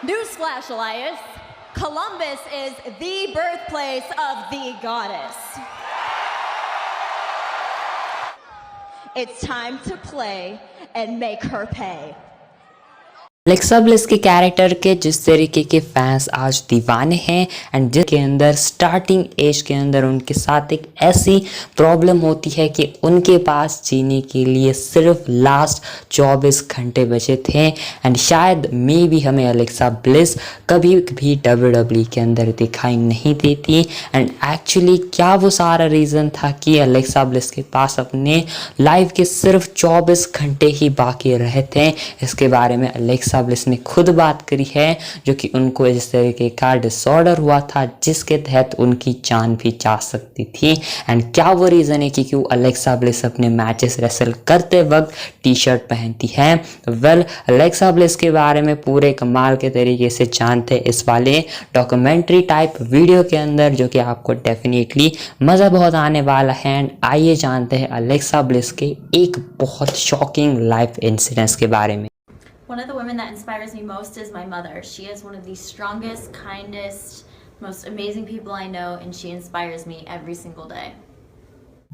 Newsflash, Elias. Columbus is the birthplace of the goddess. It's time to play and make her pay. Alexa bliss के character के जिस तरीके के fans आज दीवाने हैं एंड जिसके अंदर स्टार्टिंग एज के अंदर उनके साथ एक ऐसी प्रॉब्लम होती है कि उनके पास जीने के लिए सिर्फ लास्ट 24 घंटे बचे थे एंड शायद मे भी हमें अलेक्सा ब्लिस कभी भी WWE के अंदर दिखाई नहीं देती एंड एक्चुअली क्या वो सारा रीज़न था कि अलेक्सा ब्लिस के पास अपने लाइफ के सिर्फ 24 घंटे ही बाकी रहे थे। इसके बारे में अलेक्सा ब्लिस ने खुद बात करी है जो कि उनको इस तरीके का डिसऑर्डर हुआ था जिसके तहत उनकी जान भी जा सकती थी एंड क्या वो रीज़न है कि क्यों अलेक्सा ब्लिस अपने मैचेस रेसल करते वक्त टी शर्ट पहनती है। वेल अलेक्सा ब्लिस के बारे में पूरे कमाल के तरीके से जानते इस वाले डॉक्यूमेंट्री टाइप वीडियो के अंदर जो कि आपको डेफिनेटली मज़ा बहुत आने वाला है एंड आइए जानते हैं अलेक्सा ब्लिस के एक बहुत शॉकिंग लाइफ इंसिडेंट्स के बारे में। One of the women that inspires me most is my mother. She is one of the strongest, kindest, most amazing people I know, and she inspires me every single day.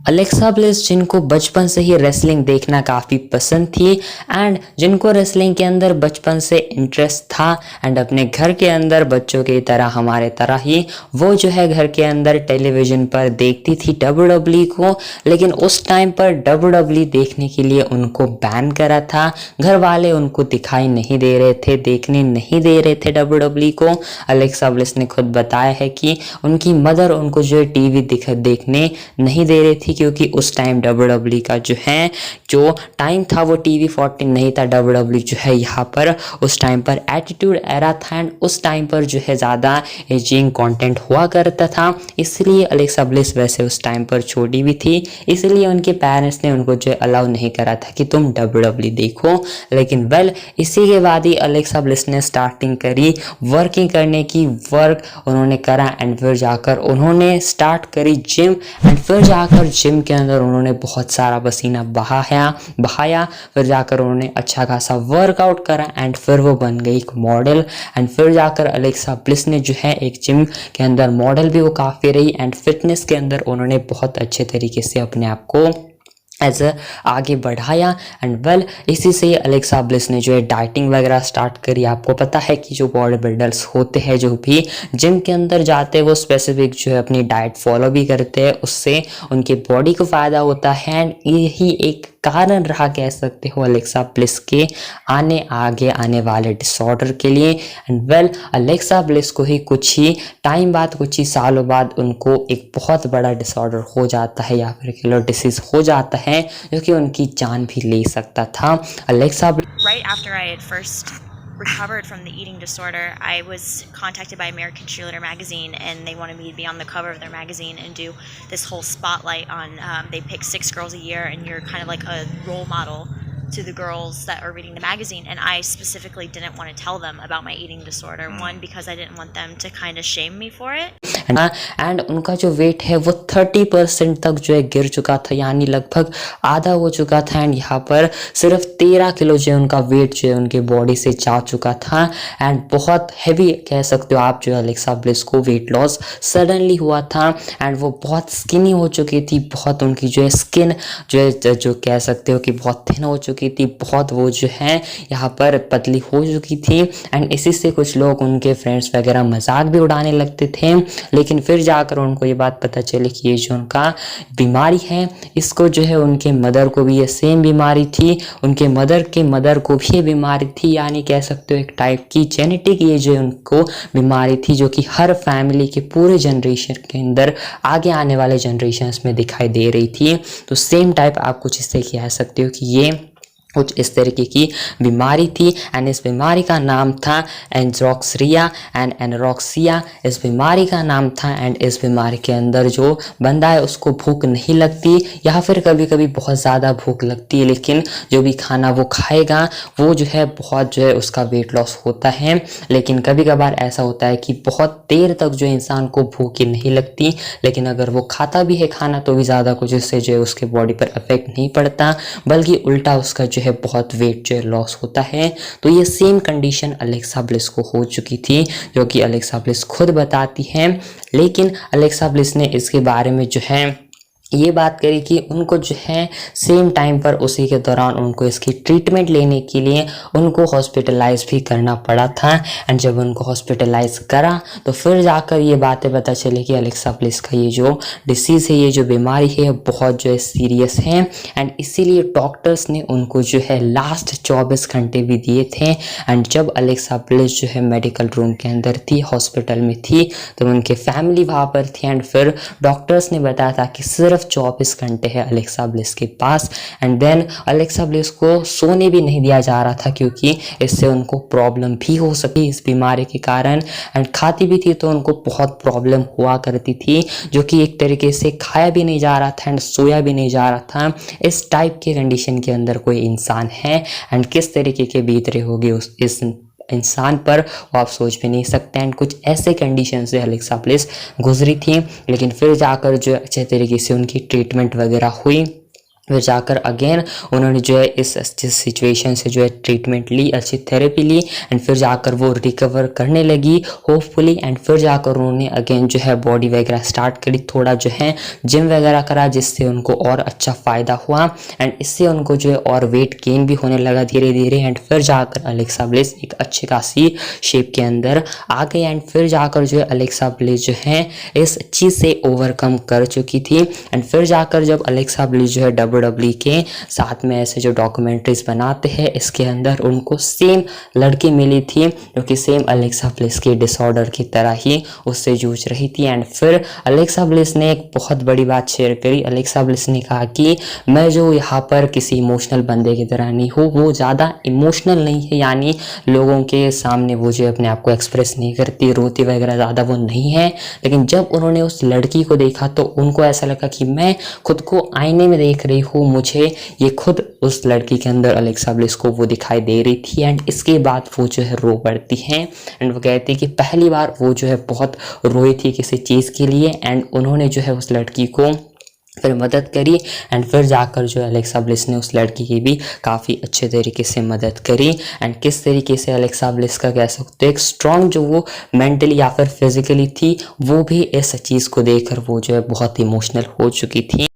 Alexa bliss जिनको बचपन से ही wrestling देखना काफ़ी पसंद थी and जिनको wrestling के अंदर बचपन से इंटरेस्ट था एंड अपने घर के अंदर बच्चों की तरह हमारे तरह ही वो जो है घर के अंदर टेलीविज़न पर देखती थी WWE को, लेकिन उस टाइम पर WWE देखने के लिए उनको बैन करा था। घर वाले उनको दिखाई नहीं दे रहे थे, देखने नहीं दे रहे थे WWE को। अलेक्सा ब्लिस ने खुद बताया है कि उनकी मदर उनको जो है टीवी देखने नहीं दे रही थी क्योंकि उस टाइम WWE का जो टाइम था वो TV 14 नहीं था। WWE जो है यहाँ पर उस टाइम पर एटीट्यूड एरा था एंड उस टाइम पर जो है ज़्यादा एजिंग कंटेंट हुआ करता था, इसलिए अलेक्सा ब्लिस वैसे उस टाइम पर छोटी भी थी, इसलिए उनके पेरेंट्स ने उनको जो अलाउ नहीं करा था कि तुम WWE देखो। लेकिन वेल इसी के बाद ही अलेक्सा ब्लिस ने स्टार्टिंग करी वर्किंग करने की, वर्क उन्होंने करा एंड फिर जाकर उन्होंने स्टार्ट करी जिम एंड फिर जाकर जिम के अंदर उन्होंने बहुत सारा पसीना बहाया फिर जाकर उन्होंने अच्छा खासा वर्कआउट करा एंड फिर वो बन गई एक मॉडल एंड फिर जाकर अलेक्सा ब्लिस ने जो है एक जिम के अंदर मॉडल भी वो काफ़ी रही एंड फिटनेस के अंदर उन्होंने बहुत अच्छे तरीके से अपने आप को आगे बढ़ाया एंड वेल इसी से अलेक्सा ब्लिस ने जो है डाइटिंग वगैरह स्टार्ट करी। आपको पता है कि जो बॉडी बिल्डर्स होते हैं जो भी जिम के अंदर जाते हैं वो स्पेसिफिक जो है अपनी डाइट फॉलो भी करते हैं, उससे उनके बॉडी को फ़ायदा होता है एंड यही एक कारण रहा कह सकते हो अलेक्सा ब्लिस के आगे आने वाले डिसऑर्डर के लिए एंड वेल अलेक्सा ब्लिस को ही कुछ ही टाइम बाद, कुछ ही सालों बाद उनको एक बहुत बड़ा डिसऑर्डर हो जाता है या फिर किलर डिसीज हो जाता है जो कि उनकी जान भी ले सकता था। Alexa Right after I had first recovered from the eating disorder, I was contacted by American Cheerleader magazine and they wanted me to be on the cover of their magazine and do this whole spotlight on they pick 6 girls a year and you're kind of like a role model to the girls that are reading the magazine, and I specifically didn't want to tell them about my eating disorder. One, because I didn't want them to kind of shame me for it. And उनका जो wait है वो 30% तक जो है गिर चुका था, यानी लगभग आधा हो चुका था एंड यहाँ पर सिर्फ 13 किलो जो है उनका वेट जो है उनके बॉडी से जा चुका था एंड बहुत हैवी कह सकते हो आप जो है अलेक्सा ब्लिस को वेट लॉस सडनली हुआ था एंड वो बहुत स्किनी हो चुकी थी, बहुत उनकी जो है स्किन जो कह सकते हो कि बहुत थिन हो चुकी थी, बहुत वो जो है यहाँ पर पतली हो चुकी थी एंड इसी से कुछ लोग उनके फ्रेंड्स वगैरह मजाक भी उड़ाने लगते थे। लेकिन फिर जाकर उनको ये बात पता चली कि ये जो उनका बीमारी है इसको जो है उनके मदर को भी ये सेम बीमारी थी, उनके मदर को भी ये बीमारी थी, यानी कह सकते हो एक टाइप की जेनेटिक ये जो उनको बीमारी थी जो कि हर फैमिली के पूरे जनरेशन के अंदर आगे आने वाले जनरेशन्स में दिखाई दे रही थी। तो सेम टाइप आप कुछ इससे कह सकते हो कि ये कुछ इस तरीके की बीमारी थी एंड इस बीमारी का नाम था एंड्रोक्सिया एंड एनोरेक्सिया इस बीमारी का नाम था एंड इस बीमारी के अंदर जो बंदा है उसको भूख नहीं लगती या फिर कभी कभी बहुत ज़्यादा भूख लगती है, लेकिन जो भी खाना वो खाएगा वो जो है बहुत जो है उसका वेट लॉस होता है। लेकिन कभी कभार ऐसा होता है कि बहुत देर तक जो इंसान को भूख ही नहीं लगती, लेकिन अगर वो खाता भी है खाना तो भी ज़्यादा कुछ इससे जो है उसके बॉडी पर इफेक्ट नहीं पड़ता, बल्कि उल्टा उसका जो है बहुत वेट जो है लॉस होता है। तो ये सेम कंडीशन अलेक्सा ब्लिस को हो चुकी थी, जो कि अलेक्सा ब्लिस खुद बताती है। लेकिन अलेक्सा ब्लिस ने इसके बारे में जो है ये बात करी कि उनको जो है सेम टाइम पर उसी के दौरान उनको इसकी ट्रीटमेंट लेने के लिए उनको हॉस्पिटलाइज भी करना पड़ा था। एंड जब उनको हॉस्पिटलाइज करा तो फिर जाकर ये बातें पता चली कि अलेक्सा ब्लिस का ये जो डिसीज़ है, ये जो बीमारी है, बहुत जो है सीरियस है। एंड इसीलिए डॉक्टर्स ने उनको जो है लास्ट 24 घंटे भी दिए थे। एंड जब अलेक्सा ब्लिस जो है मेडिकल रूम के अंदर थी, हॉस्पिटल में थी, तो उनके फैमिली वहाँ पर थी। एंड फिर डॉक्टर्स ने बताया था कि सिर्फ 24 घंटे है अलेक्सा ब्लिस के पास। एंड देन अलेक्सा ब्लिस को सोने भी नहीं दिया जा रहा था, क्योंकि इससे उनको प्रॉब्लम भी हो सकी इस बीमारी के कारण। एंड खाती भी थी तो उनको बहुत प्रॉब्लम हुआ करती थी, जो कि एक तरीके से खाया भी नहीं जा रहा था एंड सोया भी नहीं जा रहा था। इस टाइप के कंडीशन के अंदर कोई इंसान है एंड किस तरीके के बीत रहे होगी इस इंसान पर, वो आप सोच भी नहीं सकते। एंड कुछ ऐसे कंडीशन से अलेक्सा ब्लिस गुजरी थी। लेकिन फिर जाकर जो अच्छे तरीके से उनकी ट्रीटमेंट वगैरह हुई, फिर जाकर अगेन उन्होंने जो है इस सिचुएशन से जो है ट्रीटमेंट ली, अच्छी थेरेपी ली। एंड फिर जाकर वो रिकवर करने लगी होपफुली। एंड फिर जाकर उन्होंने अगेन जो है बॉडी वगैरह स्टार्ट करी, थोड़ा जो है जिम वगैरह करा, जिससे उनको और अच्छा फ़ायदा हुआ। एंड इससे उनको जो है और वेट गेन भी होने लगा धीरे धीरे। एंड फिर जाकर अलेक्सा ब्लिस एक अच्छी खासी शेप के अंदर आ गई। एंड फिर जाकर जो है अलेक्सा ब्लिस जो है इस चीज़ से ओवरकम कर चुकी थी। एंड फिर जाकर जब अलेक्सा ब्लिस जो है WWE के साथ में ऐसे जो डॉक्यूमेंट्रीज बनाते हैं, इसके अंदर उनको सेम लड़की मिली थी, जो कि सेम अलेक्सा ब्लिस के डिसऑर्डर की तरह ही उससे जूझ रही थी। एंड फिर अलेक्सा ब्लिस ने एक बहुत बड़ी बात शेयर करी। अलेक्सा ब्लिस ने कहा कि मैं जो यहाँ पर किसी इमोशनल बंदे की तरह नहीं हूँ, वो ज़्यादा इमोशनल नहीं है, यानी लोगों के सामने वो जो अपने आप को एक्सप्रेस नहीं करती, रोती वगैरह ज़्यादा वो नहीं है। लेकिन जब उन्होंने उस लड़की को देखा तो उनको ऐसा लगा कि मैं खुद को आईने में देख रही हूँ, मुझे ये खुद उस लड़की के अंदर अलेक्सा ब्लिस को वो दिखाई दे रही थी। एंड इसके बाद वो जो है रो पड़ती हैं। एंड वो कहती है कि पहली बार वो जो है बहुत रोई थी किसी चीज़ के लिए। एंड उन्होंने जो है उस लड़की को फिर मदद करी। एंड फिर जाकर जो अलेक्सा ब्लिस ने उस लड़की की भी काफ़ी अच्छे तरीके से मदद करी। एंड किस तरीके से अलेक्सा ब्लिस का कह सकते हो एक स्ट्रॉन्ग जो वो मेंटली या फिर फिजिकली थी, वो भी इस चीज़ को देखकर वो जो है बहुत इमोशनल हो चुकी थी।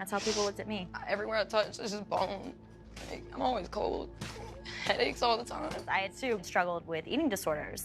That's how people looked at me. Everywhere I touch, it's just bone. Like, I'm always cold. Headaches all the time. I had too struggled with eating disorders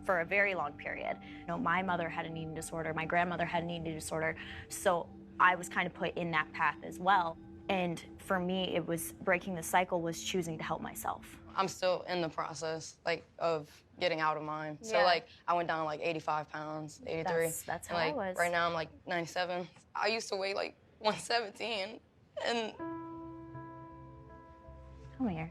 for a very long period. You know, my mother had an eating disorder. My grandmother had an eating disorder. So I was kind of put in that path as well. And for me, it was breaking the cycle was choosing to help myself. I'm still in the process, like, of getting out of mine. So, Yeah. like, I went down, like, 85 pounds, 83. That's and, how I like, was. right now, I'm, like, 97. I used to weigh, like, 117. And Come here.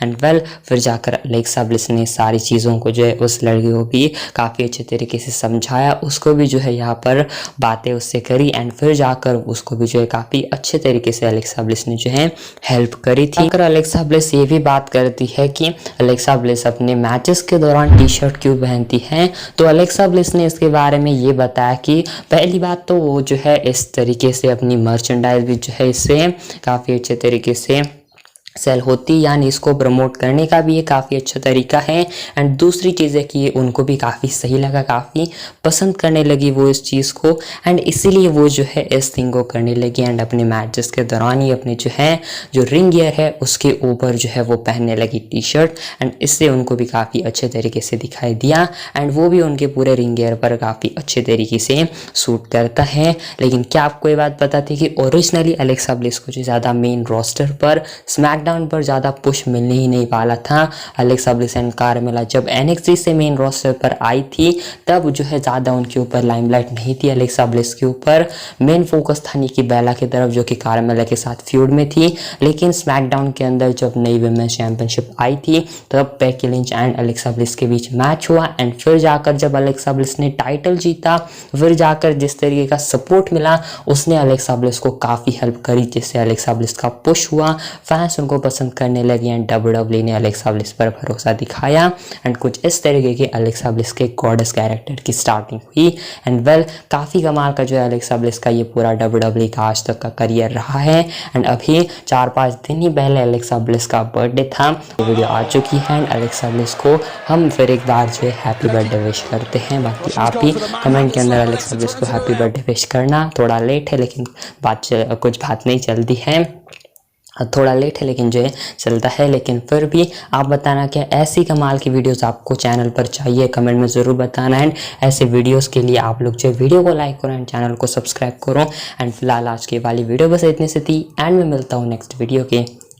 And well फिर जाकर Alexa bliss ने सारी चीज़ों को जो है उस लड़की को भी काफ़ी अच्छे तरीके से समझाया, उसको भी जो है यहाँ पर बातें उससे करी। एंड फिर जाकर उसको भी जो है काफ़ी अच्छे तरीके से अलेक्सा ब्लिस ने जो है हेल्प करी थी। अगर अलेक्सा ब्लिस ये भी बात करती है कि अलेक्सा ब्लिस अपने मैचेस के दौरान टी शर्ट क्यों पहनती हैं, तो अलेक्सा ब्लिस ने इसके बारे में ये बताया कि पहली बात तो वो जो है इस तरीके से अपनी मर्चेंडाइज भी जो है इससे काफ़ी अच्छे तरीके से सेल होती, यानी इसको प्रमोट करने का भी ये काफ़ी अच्छा तरीका है। एंड दूसरी चीज़ है कि उनको भी काफ़ी सही लगा, काफ़ी पसंद करने लगी वो इस चीज़ को। एंड इसीलिए वो जो है इस थिंग को करने लगी। एंड अपने मैचेस के दौरान ही अपने जो है जो रिंग गियर है उसके ऊपर जो है वो पहनने लगी टी शर्ट। एंड इससे उनको भी काफ़ी अच्छे तरीके से दिखाई दिया। एंड वो भी उनके पूरे रिंग गियर पर काफ़ी अच्छे तरीके से सूट करता है। लेकिन क्या आपको ये बात पता थी कि ओरिजिनली अलेक्सा ब्लिस को जो ज़्यादा मेन रोस्टर पर स्मैकडाउन पर ज़्यादा पुश मिलने ही नहीं वाला था। अलेक्सा ब्लिस एंड कार्मेला जब NXT से मेन रोस्टर पर आई थी तब जो है ज़्यादा उनके ऊपर लाइमलाइट नहीं थी। अलेक्सा ब्लिस के ऊपर मेन फोकस था निकी बेला की तरफ, जो कि कार्मेला के साथ फ्यूड में थी। लेकिन स्मैकडाउन के अंदर जब नई विमेंस चैंपियनशिप आई थी तब Becky Lynch and Alexa bliss के बीच मैच हुआ। एंड फिर जाकर जब अलेक्सा ब्लिस ने टाइटल जीता, फिर जाकर जिस तरीके का सपोर्ट मिला उसने अलेक्सा ब्लिस को काफ़ी हेल्प करी, जिससे अलेक्सा ब्लिस का पुश हुआ, फैंस उनको को पसंद करने लगी एंड WWE ने अलेक्सा ब्लिस पर भरोसा दिखाया एंड कुछ इस तरीके के अलेक्सा ब्लिस के गॉडेस कैरेक्टर की स्टार्टिंग हुई एंड वेल काफ़ी कमाल का जो है अलेक्सा ब्लिस का ये पूरा WWE का आज तक का करियर रहा है एंड अभी 4-5 दिन ही पहले अलेक्सा ब्लिस का बर्थडे था। ये वीडियो आ चुकी है एंड अलेक्सा ब्लिस को हम फिर एक बार जो है हैप्पी बर्थडे विश करते हैं। बाकी आप भी कमेंट के अंदर अलेक्सा ब्लिस को हैप्पी बर्थडे विश करना। थोड़ा लेट है लेकिन कुछ बात नहीं चलती है, थोड़ा लेट है लेकिन जो है चलता है। लेकिन फिर भी आप बताना क्या ऐसी कमाल की वीडियोस आपको चैनल पर चाहिए, कमेंट में ज़रूर बताना एंड ऐसे वीडियोस के लिए आप लोग जो वीडियो को लाइक करो एंड चैनल को सब्सक्राइब करो। एंड फिलहाल आज की वाली वीडियो बस इतनी सी थी एंड मैं मिलता हूँ नेक्स्ट वीडियो के।